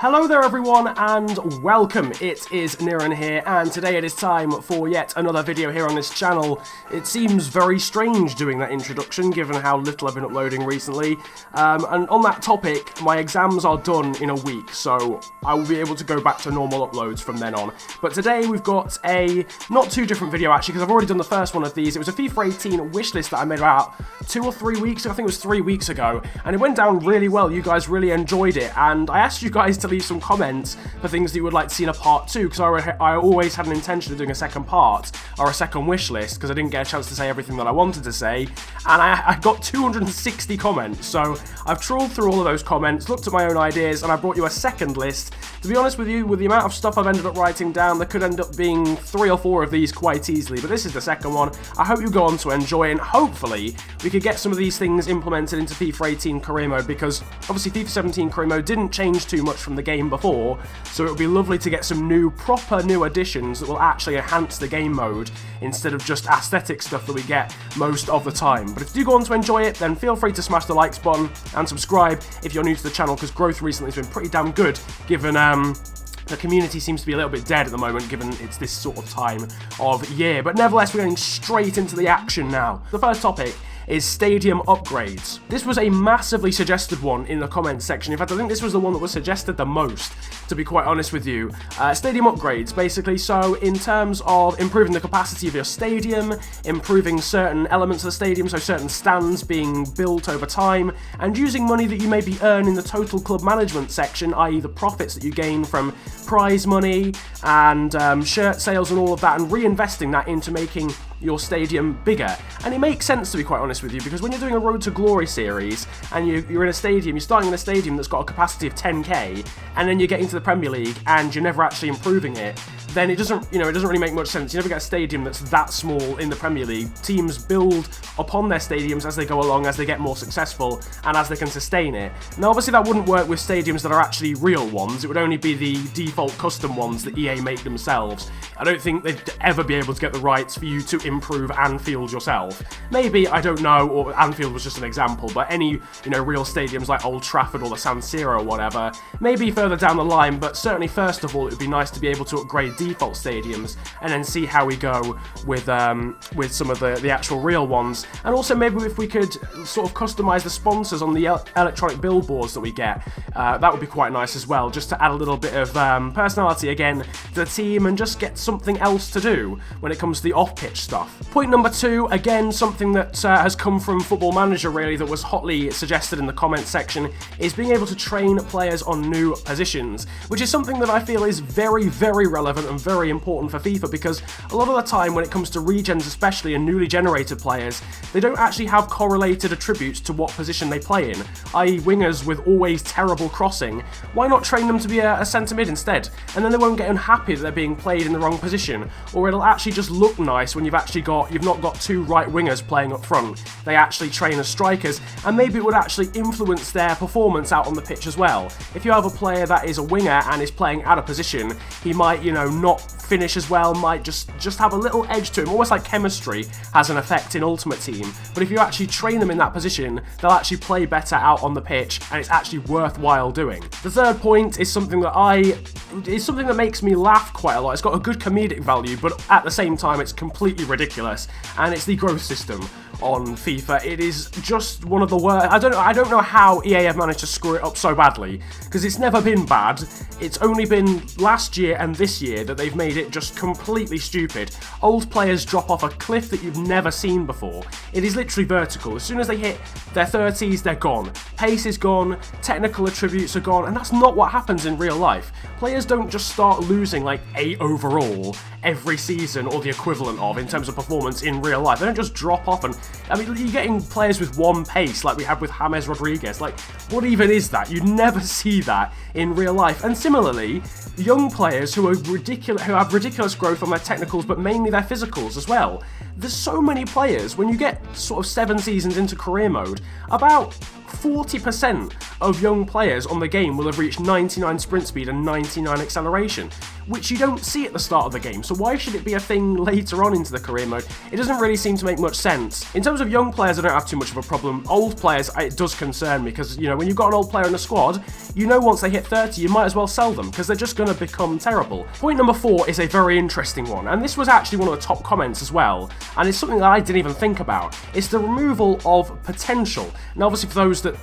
Hello there everyone and welcome, it is Niran here and today it is time for yet another video here on this channel. It seems very strange doing that introduction given how little I've been uploading recently, and on that topic my exams are done in a week, so I will be able to go back to normal uploads from then on. But today we've got a not too different video actually, because I've already done the first one of these. It was a FIFA 18 wishlist that I made about 2 or 3 weeks ago, I think it was 3 weeks ago, and it went down really well. You guys really enjoyed it and I asked you guys to leave some comments for things that you would like to see in a part 2, because I always had an intention of doing a second part or a second wish list because I didn't get a chance to say everything that I wanted to say, and I got 260 comments, so I've trawled through all of those comments, looked at my own ideas, and I brought you a second list. To be honest with you, with the amount of stuff I've ended up writing down, there could end up being 3 or 4 of these quite easily, but this is the second one. I hope you go on to enjoy it, and hopefully we could get some of these things implemented into FIFA 18 Career Mode, because obviously FIFA 17 Career Mode didn't change too much from the game before, so it would be lovely to get some proper new additions that will actually enhance the game mode instead of just aesthetic stuff that we get most of the time. But if you do go on to enjoy it, then feel free to smash the likes button and subscribe if you're new to the channel, because growth recently has been pretty damn good given the community seems to be a little bit dead at the moment, given it's this sort of time of year. But nevertheless, we're getting straight into the action now. The first topic is stadium upgrades. This was a massively suggested one in the comments section. In fact, I think this was the one that was suggested the most, to be quite honest with you. Stadium upgrades, basically. So in terms of improving the capacity of your stadium, improving certain elements of the stadium, so certain stands being built over time, and using money that you maybe earn in the total club management section, i.e. the profits that you gain from prize money and shirt sales and all of that, and reinvesting that into making your stadium bigger. And it makes sense, to be quite honest with you, because when you're doing a Road to Glory series and you're in a stadium, you're starting in a stadium that's got a capacity of 10k, and then you're getting to the Premier League and you're never actually improving it, then it doesn't really make much sense. You never get a stadium that's that small in the Premier League. Teams build upon their stadiums as they go along, as they get more successful, and as they can sustain it. Now, obviously that wouldn't work with stadiums that are actually real ones. It would only be the default custom ones that EA make themselves. I don't think they'd ever be able to get the rights for you to improve Anfield yourself. Maybe, I don't know, or Anfield was just an example, but any, real stadiums like Old Trafford or the San Siro or whatever, maybe further down the line, but certainly first of all, it would be nice to be able to upgrade default stadiums and then see how we go with some of the actual real ones. And also maybe if we could sort of customize the sponsors on the electronic billboards that we get, that would be quite nice as well, just to add a little bit of personality again to the team and just get something else to do when it comes to the off-pitch stuff. Point number 2, again, something that has come from Football Manager really, that was hotly suggested in the comments section, is being able to train players on new positions, which is something that I feel is very, very relevant and very important for FIFA, because a lot of the time when it comes to regens especially and newly generated players, they don't actually have correlated attributes to what position they play in, i.e. wingers with always terrible crossing. Why not train them to be a centre mid instead? And then they won't get unhappy that they're being played in the wrong position, or it'll actually just look nice when you've not got 2 right wingers playing up front. They actually train as strikers, and maybe it would actually influence their performance out on the pitch as well. If you have a player that is a winger and is playing out of position, he might, not finish as well, might just have a little edge to him, almost like chemistry has an effect in Ultimate Team. But if you actually train them in that position, they'll actually play better out on the pitch, and it's actually worthwhile doing. The third point is something that makes me laugh quite a lot. It's got a good comedic value, but at the same time it's completely ridiculous, and it's the growth system on FIFA. It is just one of the worst. I don't know how EA have managed to screw it up so badly, because it's never been bad. It's only been last year and this year that they've made it just completely stupid. Old players drop off a cliff that you've never seen before. It is literally vertical. As soon as they hit their 30s, they're gone. Pace is gone, technical attributes are gone, and that's not what happens in real life. Players don't just start losing like 8 overall every season, or the equivalent of, in terms of performance in real life. They don't just drop off and, you're getting players with 1 pace like we had with James Rodriguez. Like, what even is that? You'd never see that in real life. And similarly, young players who have ridiculous growth on their technicals, but mainly their physicals as well. There's so many players, when you get sort of 7 seasons into career mode, about 40% of young players on the game will have reached 99 sprint speed and 99 acceleration, which you don't see at the start of the game. So why should it be a thing later on into the career mode? It doesn't really seem to make much sense. In terms of young players, I don't have too much of a problem. Old players, it does concern me, because, you know, when you've got an old player in the squad, you know once they hit 30, you might as well sell them, because they're just going to become terrible. Point number 4 is a very interesting one, and this was actually one of the top comments as well, and it's something that I didn't even think about. It's the removal of potential. Now, obviously, for those that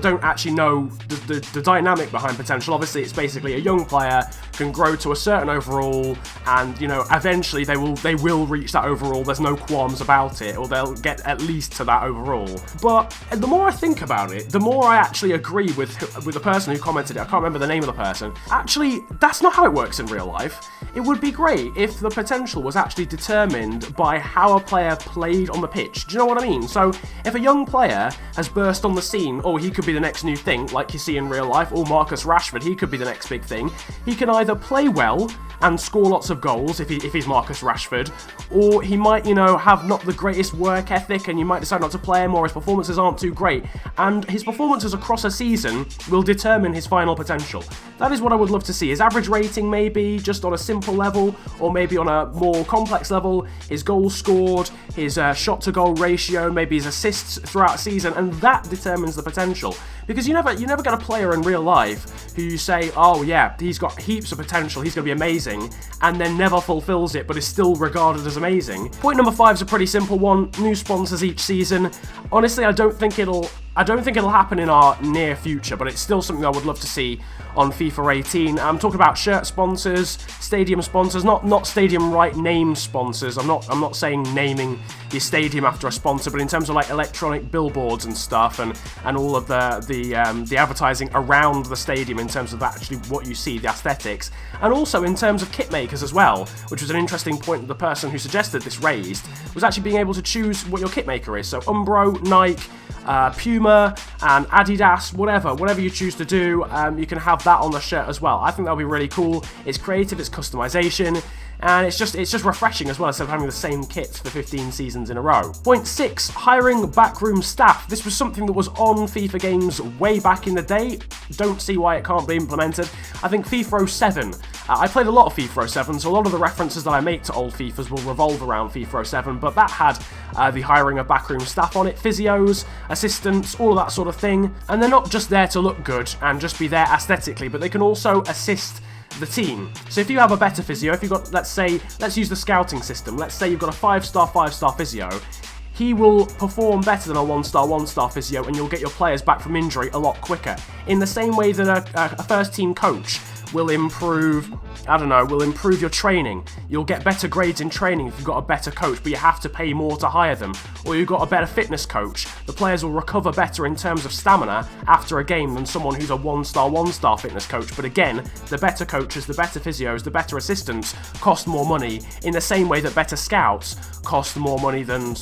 don't actually know the dynamic behind potential, obviously it's basically a young player can grow to a certain overall, and, you know, eventually they will reach that overall. There's no qualms about it, or they'll get at least to that overall. But the more I think about it, the more I actually agree with the person who commented it. I can't remember the name of the person. Actually, that's not how it works in real life. It would be great if the potential was actually determined by how a player played on the pitch. Do you know what I mean? So if a young player has burst on the scene, oh, he could be the next new thing, like you see in real life, or Marcus Rashford, he could be the next big thing. He can either play well and score lots of goals if he's Marcus Rashford, or he might, you know, have not the greatest work ethic, and you might decide not to play him, or his performances aren't too great, and his performances across a season will determine his final potential. That is what I would love to see. His average rating, maybe just on a simple level, or maybe on a more complex level, his goals scored, his shot to goal ratio, maybe his assists throughout a season, and that determines the potential. Because you never get a player in real life who you say, oh yeah, he's got heaps of potential, he's going to be amazing, and then never fulfills it, but is still regarded as amazing. Point number 5 is a pretty simple one. New sponsors each season. Honestly, I don't think it'll happen in our near future, but it's still something I would love to see on FIFA 18. I'm talking about shirt sponsors, stadium sponsors, not stadium right name sponsors. I'm not saying naming your stadium after a sponsor, but in terms of like electronic billboards and stuff, and all of the advertising around the stadium in terms of actually what you see, the aesthetics, and also in terms of kit makers as well, which was an interesting point that the person who suggested this raised, was actually being able to choose what your kit maker is. So Umbro, Nike, Puma and Adidas, whatever you choose to do, you can have that on the shirt as well. I think that'll be really cool. It's creative, it's customization, and it's just refreshing as well, instead of having the same kit for 15 seasons in a row. Point 6, hiring backroom staff. This was something that was on FIFA games way back in the day. Don't see why it can't be implemented. I think FIFA 07. I played a lot of FIFA 07, so a lot of the references that I make to old FIFAs will revolve around FIFA 07, but that had the hiring of backroom staff on it, physios, assistants, all of that sort of thing. And they're not just there to look good and just be there aesthetically, but they can also assist the team. So if you have a better physio, if you've got, let's use the scouting system, let's say you've got a 5-star physio, he will perform better than a 1-star physio, and you'll get your players back from injury a lot quicker. In the same way that a first team coach will improve, will improve your training. You'll get better grades in training if you've got a better coach, but you have to pay more to hire them. Or you've got a better fitness coach. The players will recover better in terms of stamina after a game than someone who's a 1-star fitness coach. But again, the better coaches, the better physios, the better assistants cost more money, in the same way that better scouts cost more money than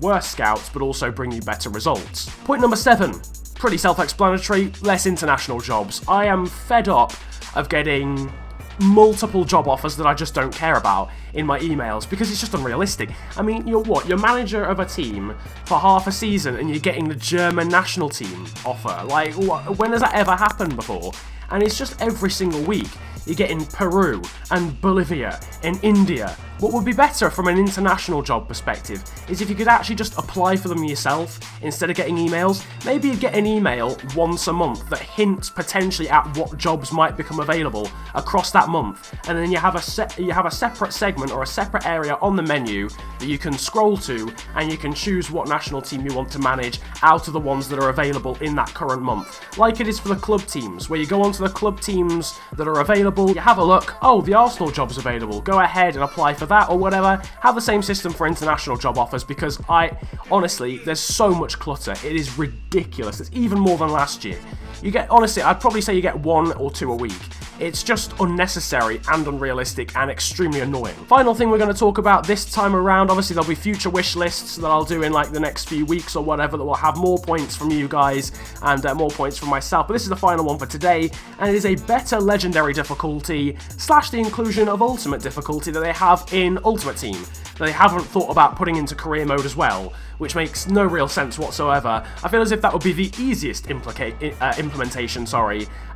worse scouts, but also bring you better results. Point number 7, pretty self-explanatory, less international jobs. I am fed up of getting multiple job offers that I just don't care about in my emails, because it's just unrealistic. I mean, you're manager of a team for half a season and you're getting the German national team offer. Like, when has that ever happened before? And it's just every single week. You're getting Peru and Bolivia and India. What would be better from an international job perspective is if you could actually just apply for them yourself instead of getting emails. Maybe you get an email once a month that hints potentially at what jobs might become available across that month, and then you have a separate segment or a separate area on the menu that you can scroll to, and you can choose what national team you want to manage out of the ones that are available in that current month. Like it is for the club teams, where you go onto the club teams that are available, you have a look, oh, the Arsenal job's available, go ahead and apply for that or whatever. Have the same system for international job offers, because honestly, there's so much clutter. It is ridiculous. It's even more than last year. Honestly, I'd probably say you get 1 or 2 a week. It's just unnecessary and unrealistic and extremely annoying. Final thing we're going to talk about this time around, obviously there'll be future wish lists that I'll do in like the next few weeks or whatever, that will have more points from you guys and more points from myself, but this is the final one for today, and it is a better legendary difficulty / the inclusion of ultimate difficulty that they have in Ultimate Team, that they haven't thought about putting into career mode as well, which makes no real sense whatsoever. I feel as if that would be the easiest implementation,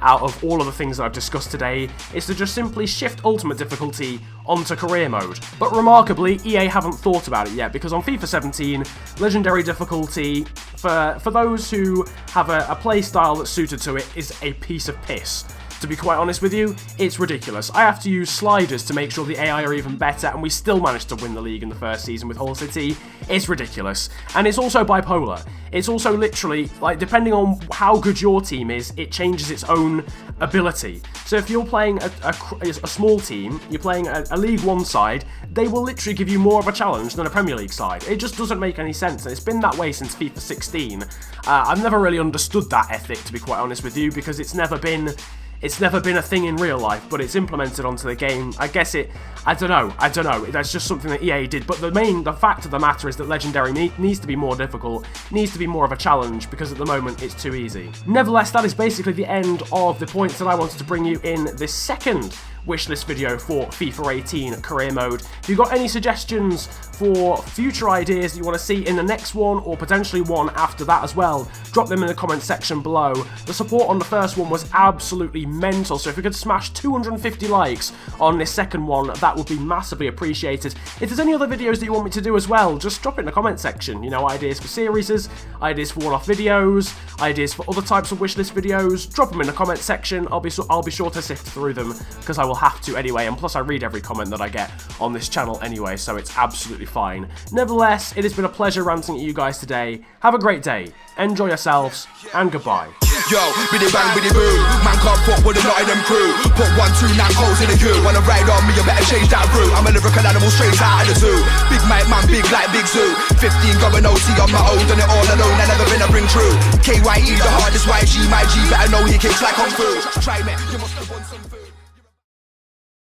out of all of the things that I've discussed today, is to just simply shift ultimate difficulty onto career mode. But remarkably, EA haven't thought about it yet, because on FIFA 17, legendary difficulty, for those who have a play style that's suited to it, is a piece of piss. To be quite honest with you, it's ridiculous. I have to use sliders to make sure the AI are even better, and we still managed to win the league in the first season with Hull City. It's ridiculous. And it's also bipolar. It's also literally, like, depending on how good your team is, it changes its own ability. So if you're playing a small team, you're playing a League 1 side, they will literally give you more of a challenge than a Premier League side. It just doesn't make any sense, and it's been that way since FIFA 16. I've never really understood that ethic, to be quite honest with you, because it's never been a thing in real life, but it's implemented onto the game. I don't know. That's just something that EA did. But the fact of the matter is that Legendary needs to be more difficult, needs to be more of a challenge, because at the moment it's too easy. Nevertheless, that is basically the end of the points that I wanted to bring you in this second wishlist video for FIFA 18 career mode. If you've got any suggestions for future ideas that you want to see in the next one, or potentially one after that as well, drop them in the comment section below. The support on the first one was absolutely mental, so if we could smash 250 likes on this second one, that would be massively appreciated. If there's any other videos that you want me to do as well, just drop it in the comment section. You know, ideas for series, ideas for one-off videos, ideas for other types of wishlist videos, drop them in the comment section. I'll be sure to sift through them, because I will have to anyway, and plus I read every comment that I get on this channel anyway, so it's absolutely fine. Nevertheless, it has been a pleasure ranting at you guys today. Have a great day, enjoy yourselves, and goodbye. Yo, biddy bang, biddy boo. Man can't fuck with the Nottingham crew. Put 1, 2, 9 holes in the queue. Wanna ride on me, you better change that route. I'm a lyrical animal straight out of the zoo. Big mate, man, big like Big Zoo. 15 going OT on my own, done it all alone. I never been a ring true. KYE, the hardest YG, my G. Better know he kicks like Kung Fu. Try me, you must